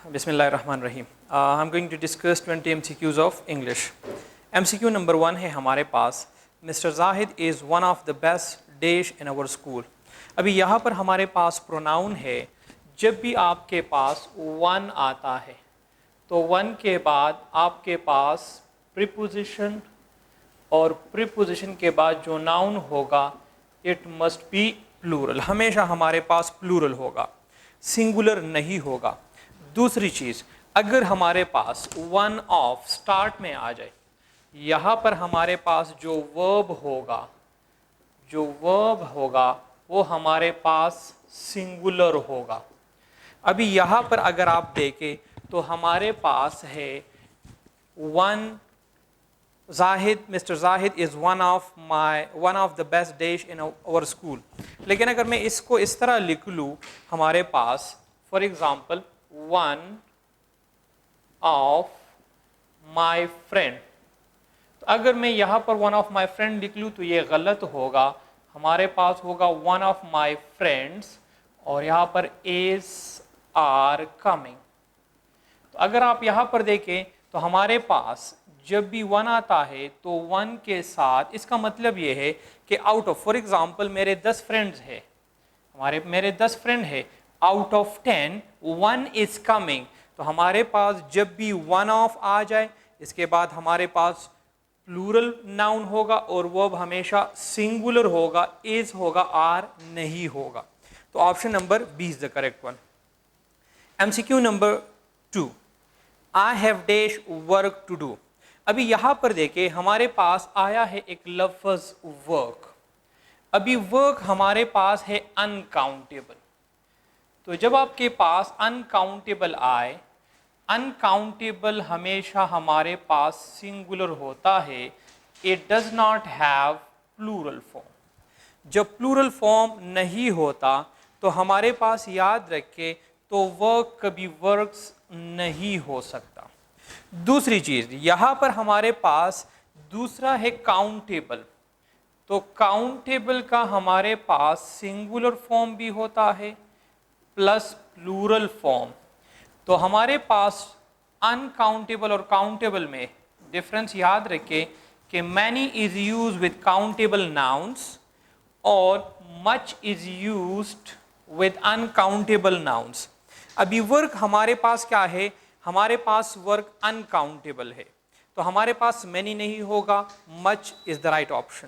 बिस्मिल्लाहिर्रहमानिर्रहीम। I am going to discuss 20 MCQs of English. MCQ number 1 है हमारे पास, mister Zahid is one of the best dash in our school. अभी यहाँ पर हमारे पास प्रोनाउन है। जब भी आपके पास वन आता है तो वन के बाद आपके पास प्रीपोजिशन, और प्रीपोजिशन के बाद जो नाउन होगा इट मस्ट बी प्लूरल। हमेशा हमारे पास प्लूरल होगा, सिंगुलर नहीं होगा। दूसरी चीज़, अगर हमारे पास वन ऑफ स्टार्ट में आ जाए, यहाँ पर हमारे पास जो वर्ब होगा वो हमारे पास सिंगुलर होगा। अभी यहाँ पर अगर आप देखें तो हमारे पास है one Zahid, mister Zahid is one of the best dash in our school. लेकिन अगर मैं इसको इस तरह लिख लूँ, हमारे पास for example one of my friend, तो अगर मैं यहाँ पर वन ऑफ माय फ्रेंड लिख लूँ तो ये गलत होगा। हमारे पास होगा वन ऑफ माय फ्रेंड्स और यहाँ पर इज आर कमिंग। तो अगर आप यहाँ पर देखें तो हमारे पास जब भी वन आता है तो वन के साथ इसका मतलब ये है कि आउट ऑफ, फॉर एग्जांपल मेरे 10 फ्रेंड्स है, मेरे 10 फ्रेंड है, out of 10 one is coming. तो हमारे पास जब भी वन ऑफ आ जाए इसके बाद हमारे पास प्लूरल नाउन होगा और वर्ब हमेशा सिंगुलर होगा, इज होगा, आर नहीं होगा। तो option number B is the correct one. MCQ नंबर 2, I have dash work to do. अभी यहाँ पर देखें हमारे पास आया है एक लफ्ज़ वर्क। अभी वर्क हमारे पास है अनकाउंटेबल। तो जब आपके पास अनकाउंटेबल आए, अनकाउंटेबल हमेशा हमारे पास सिंगुलर होता है, it does not have plural form. जब प्लूरल फॉर्म नहीं होता तो हमारे पास याद रखें तो वर्क कभी वर्क्स नहीं हो सकता। दूसरी चीज़, यहाँ पर हमारे पास दूसरा है काउंटेबल। तो काउंटेबल का हमारे पास सिंगुलर फॉर्म भी होता है प्लस प्लूरल फॉर्म। तो हमारे पास अनकाउंटेबल और काउंटेबल में डिफरेंस याद रखें कि many is use with countable nouns और much is used with uncountable nouns. अभी वर्क हमारे पास क्या है, हमारे पास वर्क अनकाउंटेबल है तो हमारे पास मैनी नहीं होगा, much is the right option.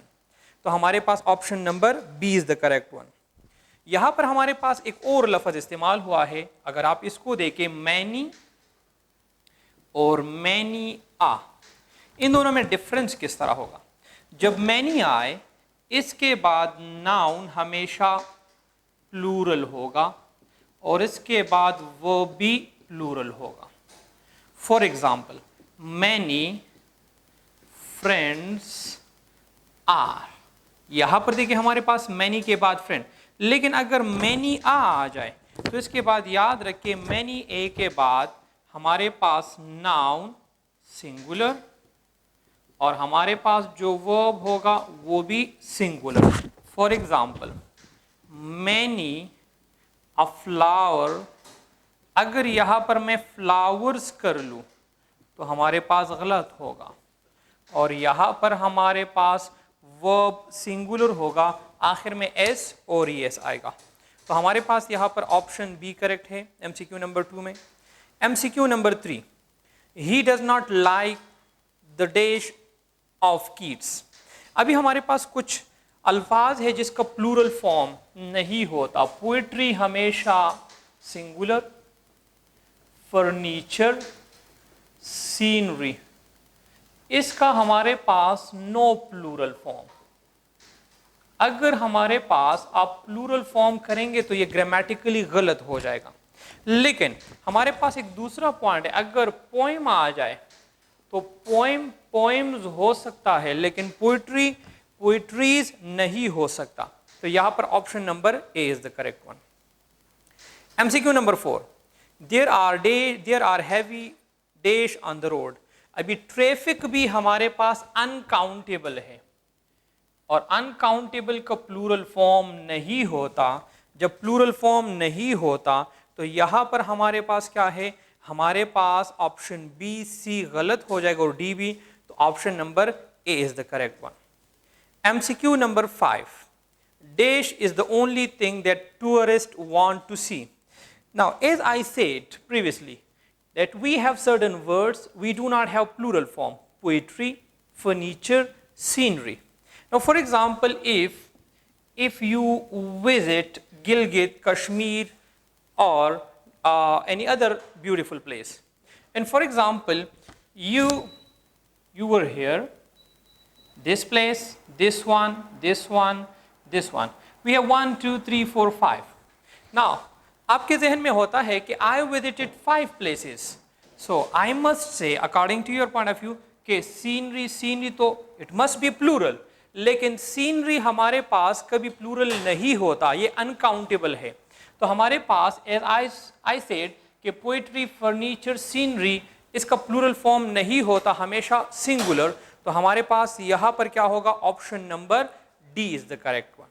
तो हमारे पास option number B is the correct one. यहाँ पर हमारे पास एक और लफ्ज़ इस्तेमाल हुआ है, अगर आप इसको देखें मैनी और मैनी आ, इन दोनों में डिफरेंस किस तरह होगा। जब मैनी आए इसके बाद नाउन हमेशा प्लूरल होगा और इसके बाद वो भी प्लूरल होगा। For example many friends are, यहाँ पर देखिए हमारे पास मैनी के बाद फ्रेंड, लेकिन अगर मैनी आ जाए तो इसके बाद याद रखिए मैनी ए के बाद हमारे पास नाउन सिंगुलर और हमारे पास जो वर्ब होगा वो भी singular. For example many a flower, अगर यहाँ पर मैं फ्लावर्स कर लूँ तो हमारे पास गलत होगा और यहाँ पर हमारे पास वर्ब सिंगुलर होगा, आखिर में एस और एस आएगा। तो हमारे पास यहाँ पर ऑप्शन बी करेक्ट है MCQ नंबर 2 में। MCQ number 3, he does not like the dash of kids. अभी हमारे पास कुछ अल्फाज है जिसका प्लूरल फॉर्म नहीं होता। पोएट्री हमेशा सिंगुलर, फर्नीचर, सीनरी, इसका हमारे पास नो प्लूरल फॉर्म। अगर हमारे पास आप प्लूरल फॉर्म करेंगे तो ये ग्रामेटिकली गलत हो जाएगा। लेकिन हमारे पास एक दूसरा पॉइंट है, अगर पोएम आ जाए तो पोएम्स हो सकता है लेकिन पोइट्रीज नहीं हो सकता। तो यहां पर option number A is the correct one. MCQ नंबर 4, there are heavy dash on the road. अभी ट्रैफिक भी हमारे पास अनकाउंटेबल है और अनकाउंटेबल का प्लूरल फॉर्म नहीं होता। जब प्लूरल फॉर्म नहीं होता तो यहाँ पर हमारे पास क्या है, हमारे पास ऑप्शन बी सी गलत हो जाएगा और डी भी, तो option number A is the correct one. MCQ number 5. Dash is the only thing that tourists want to see. Now, as I said previously, that we have certain words, we do not have plural form. Poetry, furniture, scenery. Now, for example, if you visit Gilgit, Kashmir, or any other beautiful place, and for example, you were here, this place, this one, this one, this one. We have 1, 2, 3, 4, 5. Now, आपके जहन में होता है कि I visited 5 places. So, I must say, according to your point of view, कि scenery तो it must be plural. लेकिन scenery हमारे पास कभी plural नहीं होता, ये uncountable है। तो हमारे पास, as I said, कि poetry, furniture, scenery, इसका plural form नहीं होता, हमेशा singular। तो हमारे पास यहां पर क्या होगा, option number D is the correct one.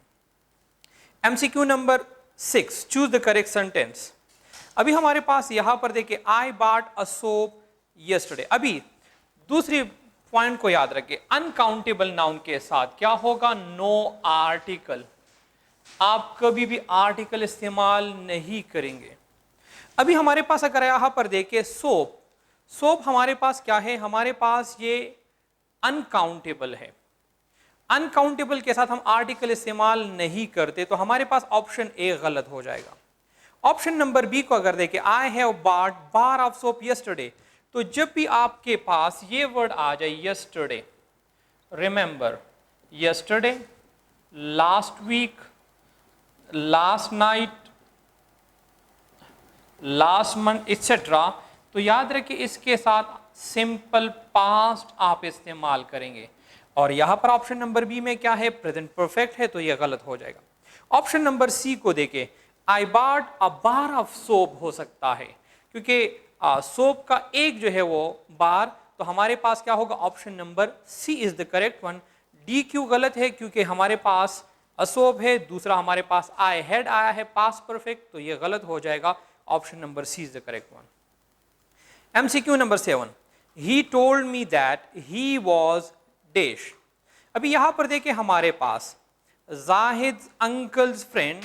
MCQ number 6, choose the correct sentence. अभी हमारे पास यहां पर देखिए, I bought a soap yesterday. अभी दूसरी पॉइंट को याद रखिए, अनकाउंटेबल नाउन के साथ क्या होगा, नो आर्टिकल। आप कभी भी आर्टिकल इस्तेमाल नहीं करेंगे। अभी हमारे पास अगर यहां पर देखिए सोप हमारे पास क्या है, हमारे पास ये अनकाउंटेबल है। अनकाउंटेबल के साथ हम आर्टिकल इस्तेमाल नहीं करते, तो हमारे पास ऑप्शन ए गलत हो जाएगा। ऑप्शन नंबर बी को अगर देखें, I have bought bar of soap yesterday, तो जब भी आपके पास ये वर्ड आ जाए yesterday, remember yesterday, last week, last night, last month etcetera, तो याद रखिए इसके साथ सिंपल पास्ट आप इस्तेमाल करेंगे। और यहां पर ऑप्शन नंबर बी में क्या है, प्रेजेंट परफेक्ट है, तो यह गलत हो जाएगा। ऑप्शन नंबर सी को देखें, I bought a bar of soap हो सकता है, क्योंकि सोप का एक जो है वो बार, तो हमारे पास क्या होगा, option number C is the correct one. D क्यों गलत है, क्योंकि हमारे पास असोप है, दूसरा हमारे पास आई हैड आया है पास्ट परफेक्ट, तो यह गलत हो जाएगा। Option number C is the correct one. MCQ number 7, he told me that he was dash। अभी यहां पर देखिए हमारे पास जाहिद अंकल्स फ्रेंड,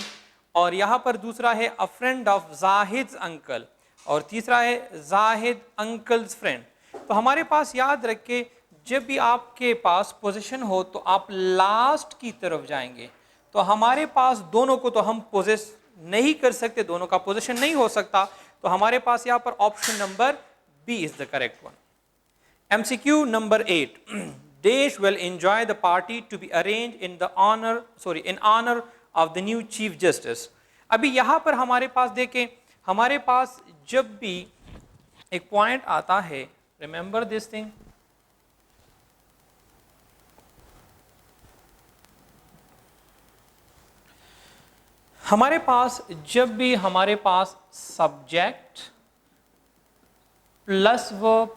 और यहां पर दूसरा है अ फ्रेंड ऑफ जाहिद अंकल, और तीसरा है जाहिद अंकल्स फ्रेंड। तो हमारे पास याद रखे, जब भी आपके पास पोजीशन हो तो आप लास्ट की तरफ जाएंगे। तो हमारे पास दोनों को तो हम पोजेस नहीं कर सकते, दोनों का पोजीशन नहीं हो सकता, तो हमारे पास यहां पर option number B is the correct one. MCQ number 8, Desh will enjoy the party to be arranged in honor of the new Chief Justice। अभी यहाँ पर हमारे पास देखें, हमारे पास जब भी एक पॉइंट आता है, रिमेंबर दिस थिंग, हमारे पास जब भी हमारे पास subject plus verb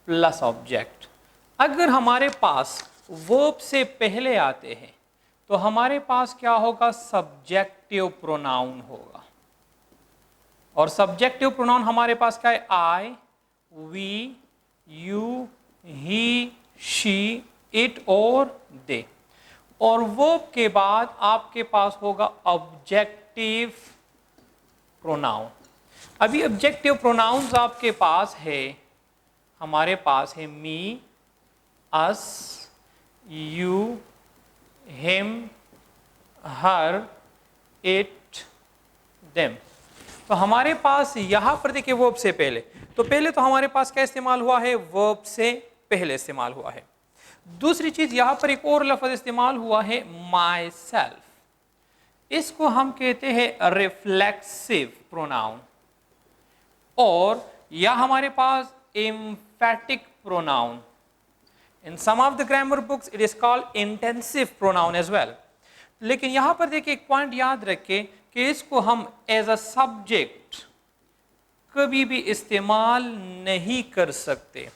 plus object, अगर हमारे पास वर्ब से पहले आते हैं तो हमारे पास क्या होगा, सब्जेक्टिव प्रोनाउन होगा। और सब्जेक्टिव प्रोनाउन हमारे पास क्या है, I, we, you, he, she, it और दे। और वर्ब के बाद आपके पास होगा ऑब्जेक्टिव प्रोनाउन। अभी ऑब्जेक्टिव प्रोनाउंस आपके पास है, हमारे पास है me, us, you, him, her, it, them. तो हमारे पास यहां पर देखिए वर्ब से पहले, तो पहले तो हमारे पास क्या इस्तेमाल हुआ है, वर्ब से पहले इस्तेमाल हुआ है। दूसरी चीज यहां पर एक और लफ्ज इस्तेमाल हुआ है, माई सेल्फ। इसको हम कहते हैं रिफ्लेक्सिव प्रोनाउन, और या हमारे पास emphatic pronoun. In some of the grammar books it is called intensive pronoun as well। लेकिन यहां पर देखिए एक पॉइंट याद रखें कि इसको हम एज अ सब्जेक्ट कभी भी इस्तेमाल नहीं कर सकते।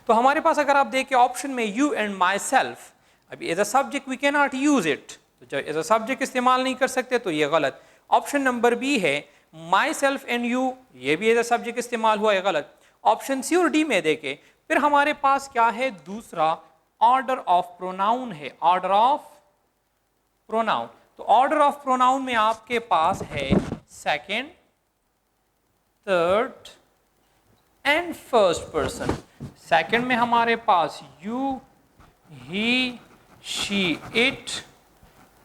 तो हमारे पास अगर आप देखिए ऑप्शन में यू एंड माई सेल्फ, अभी as a subject we can not use it, तो जब एज अ सब्जेक्ट इस्तेमाल नहीं कर सकते तो ये गलत। ऑप्शन नंबर बी है माई सेल्फ एंड यू, ये भी एज अ सब्जेक्ट इस्तेमाल हुआ है, गलत। ऑप्शन सी और डी में देखें, फिर हमारे पास क्या है, दूसरा ऑर्डर ऑफ प्रोनाउन है, ऑर्डर ऑफ प्रोनाउन। तो ऑर्डर ऑफ प्रोनाउन में आपके पास है second, third and first person. Second में हमारे पास यू, ही, शी, इट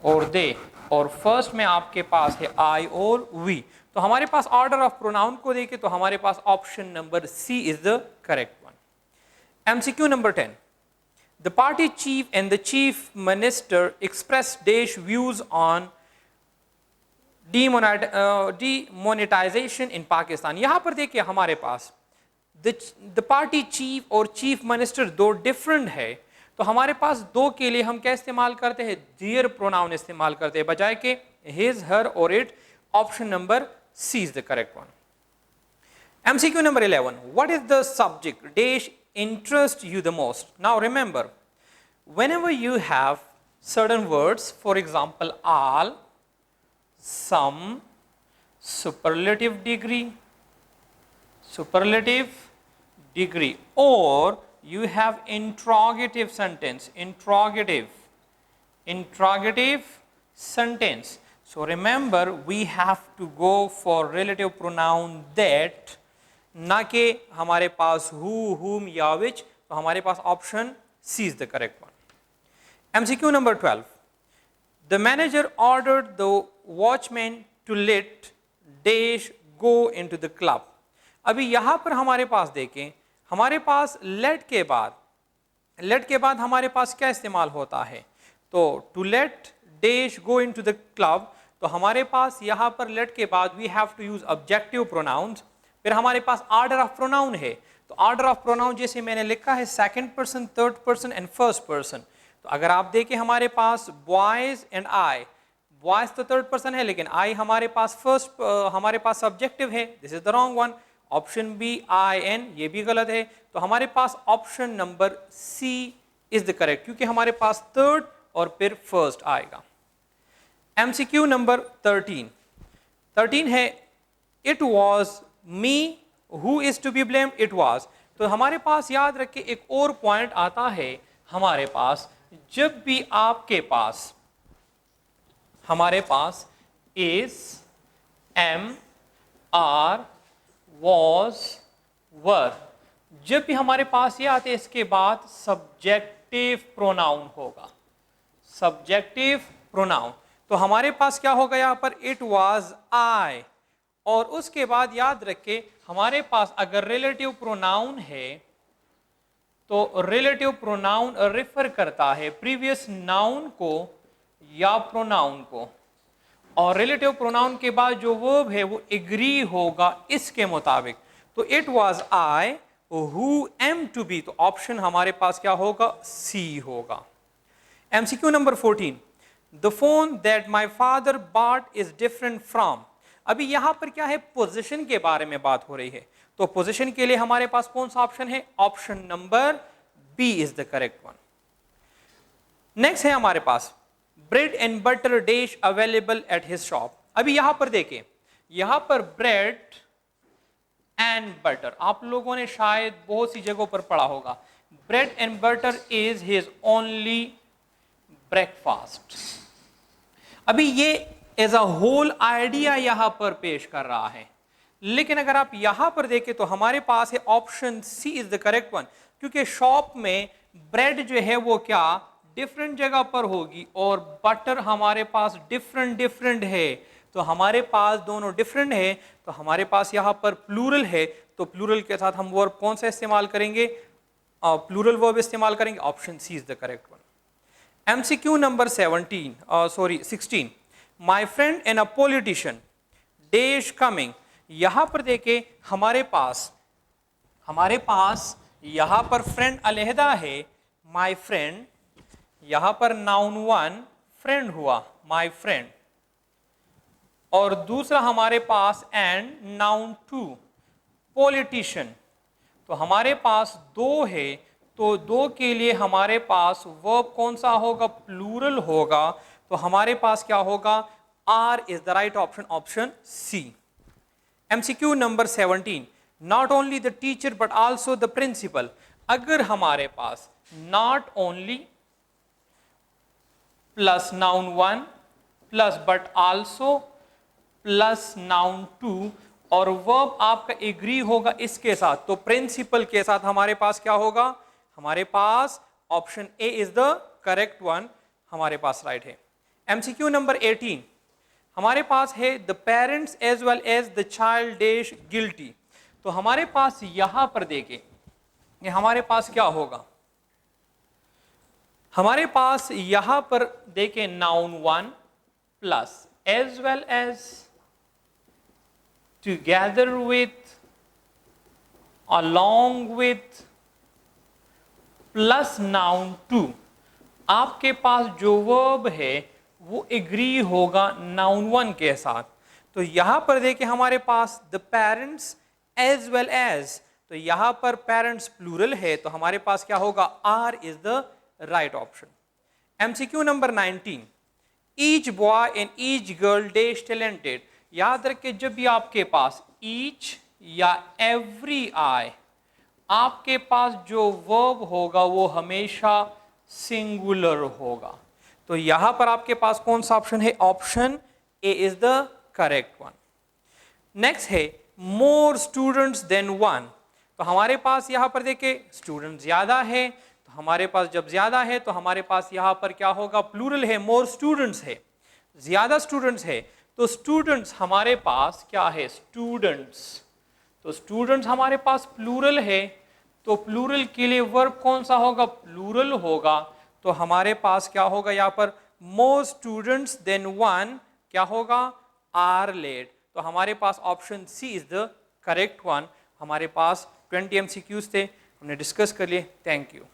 और दे, और फर्स्ट में आपके पास है आई और वी। तो हमारे पास ऑर्डर ऑफ प्रोनाउन को देखें तो हमारे पास option number C is the correct one. MCQ number 10, the party chief and the chief minister express their views on demonetisation in Pakistan. यहां पर देखिए हमारे पास द पार्टी चीफ और चीफ मिनिस्टर दो डिफरेंट है, तो हमारे पास दो के लिए हम क्या इस्तेमाल करते हैं, देयर प्रोनाउन इस्तेमाल करते हैं बजाय के हिज, हर और it. Option number C is the correct one. MCQ number 11, what is the subject dash interest you the most. Now remember, whenever you have certain words, for example all, some, superlative degree, or you have interrogative sentence, interrogative sentence. So remember, we have to go for relative pronoun that, ना कि हमारे पास who, whom या which। तो हमारे पास option C is the correct one. MCQ number 12, the manager ordered the watchman to let dash go into the club। अभी यहाँ पर हमारे पास देखें, हमारे पास let के बाद हमारे पास क्या इस्तेमाल होता है, तो to let dash go into the club। तो हमारे पास यहाँ पर let के बाद we have to use objective pronouns। फिर हमारे पास order of pronoun है, तो order of pronoun जैसे मैंने लिखा है second person, third person and first person। तो अगर आप देखें हमारे पास बॉयज एंड आई, बॉयज तो थर्ड पर्सन है लेकिन आई हमारे पास फर्स्ट, हमारे पास सब्जेक्टिव है, this is the wrong one. Option B I and, ये भी गलत है। तो हमारे पास option number C is the correct, क्योंकि हमारे पास थर्ड और फिर फर्स्ट आएगा। एमसीक्यू नंबर 13 है, it was me who is to be blamed, it was. तो हमारे पास याद रखिए एक और पॉइंट आता है हमारे पास, जब भी आपके पास हमारे पास इज, एम, आर, वॉज, वर, जब भी हमारे पास ये आते हैं इसके बाद सब्जेक्टिव प्रोनाउन होगा, सब्जेक्टिव प्रोनाउन। तो हमारे पास क्या होगा यहाँ पर, इट वॉज आई, और उसके बाद याद रखें हमारे पास अगर रिलेटिव प्रोनाउन है तो रिलेटिव प्रोनाउन रेफर करता है प्रीवियस नाउन को या प्रोनाउन को, और रिलेटिव प्रोनाउन के बाद जो वर्ब है वो एग्री होगा इसके मुताबिक। तो it was I who am to be, तो ऑप्शन हमारे पास क्या होगा, सी होगा। MCQ number 14, the phone that my father bought is different from. अभी यहां पर क्या है, पोजीशन के बारे में बात हो रही है, तो पोजीशन के लिए हमारे पास कौन सा ऑप्शन है, option number B is the correct one. Next है हमारे पास, bread and butter dish available at his shop. अभी यहां पर देखिए, यहां पर ब्रेड एंड बटर आप लोगों ने शायद बहुत सी जगहों पर पढ़ा होगा, bread and butter is his only breakfast. अभी ये एज अ होल आइडिया यहां पर पेश कर रहा है, लेकिन अगर आप यहां पर देखें तो हमारे पास है option C is the correct one, क्योंकि शॉप में ब्रेड जो है वो क्या डिफरेंट जगह पर होगी और बटर हमारे पास डिफरेंट है, तो हमारे पास दोनों डिफरेंट है, तो हमारे पास यहाँ पर प्लूरल है, तो प्लूरल के साथ हम वर्ब कौन सा इस्तेमाल करेंगे, प्लूरल वर्ब इस्तेमाल करेंगे, option C is the correct one. MCQ number 16, my friend and a politician dash coming. यहां पर देखे हमारे पास यहां पर फ्रेंड अलहदा है, माई फ्रेंड, यहां पर नाउन वन फ्रेंड हुआ माई फ्रेंड, और दूसरा हमारे पास एंड नाउन टू पॉलिटिशियन। तो हमारे पास दो है, तो दो के लिए हमारे पास वर्ब कौन सा होगा, प्लूरल होगा, तो हमारे पास क्या होगा, are is the right option, option C. MCQ number 17, not only the teacher but also the principal. अगर हमारे पास not only plus noun 1 plus but also plus noun 2 और वर्ब आपका एग्री होगा इसके साथ, तो प्रिंसिपल के साथ हमारे पास क्या होगा? हमारे पास option A is the correct one, हमारे पास राइट है। MCQ नंबर 18 हमारे पास है the parents as well as the child dash guilty. तो हमारे पास यहां पर देखें, ये हमारे पास क्या होगा? हमारे पास यहां पर देखें noun 1 plus as well as together with, along with, plus noun 2। आपके पास जो वर्ब है वो एग्री होगा नाउन 1 के साथ। तो यहां पर देखिए हमारे पास the parents as well as, तो यहां पर पेरेंट्स प्लूरल है, तो हमारे पास क्या होगा? Are is the right option. MCQ नंबर 19 each boy and each girl dash talented. याद रखिए जब भी आपके पास ईच या एवरी आए, आपके पास जो वर्ब होगा वो हमेशा सिंगुलर होगा। तो यहां पर आपके पास कौन सा ऑप्शन है? Option A is the correct one. Next है मोर स्टूडेंट्स देन वन। तो हमारे पास यहां पर देखिए स्टूडेंट ज्यादा है, तो हमारे पास जब ज्यादा है तो हमारे पास यहां पर क्या होगा? प्लूरल है, मोर स्टूडेंट्स है, ज्यादा स्टूडेंट्स है, तो स्टूडेंट्स हमारे पास क्या है? स्टूडेंट्स। तो स्टूडेंट्स हमारे पास प्लूरल है, तो प्लूरल के लिए वर्ब कौन सा होगा? प्लूरल होगा। तो हमारे पास क्या होगा यहाँ पर? मोर स्टूडेंट्स देन वन क्या होगा? Are late. तो हमारे पास option C is the correct one. हमारे पास 20 MCQs थे, हमने डिस्कस कर लिए। Thank you.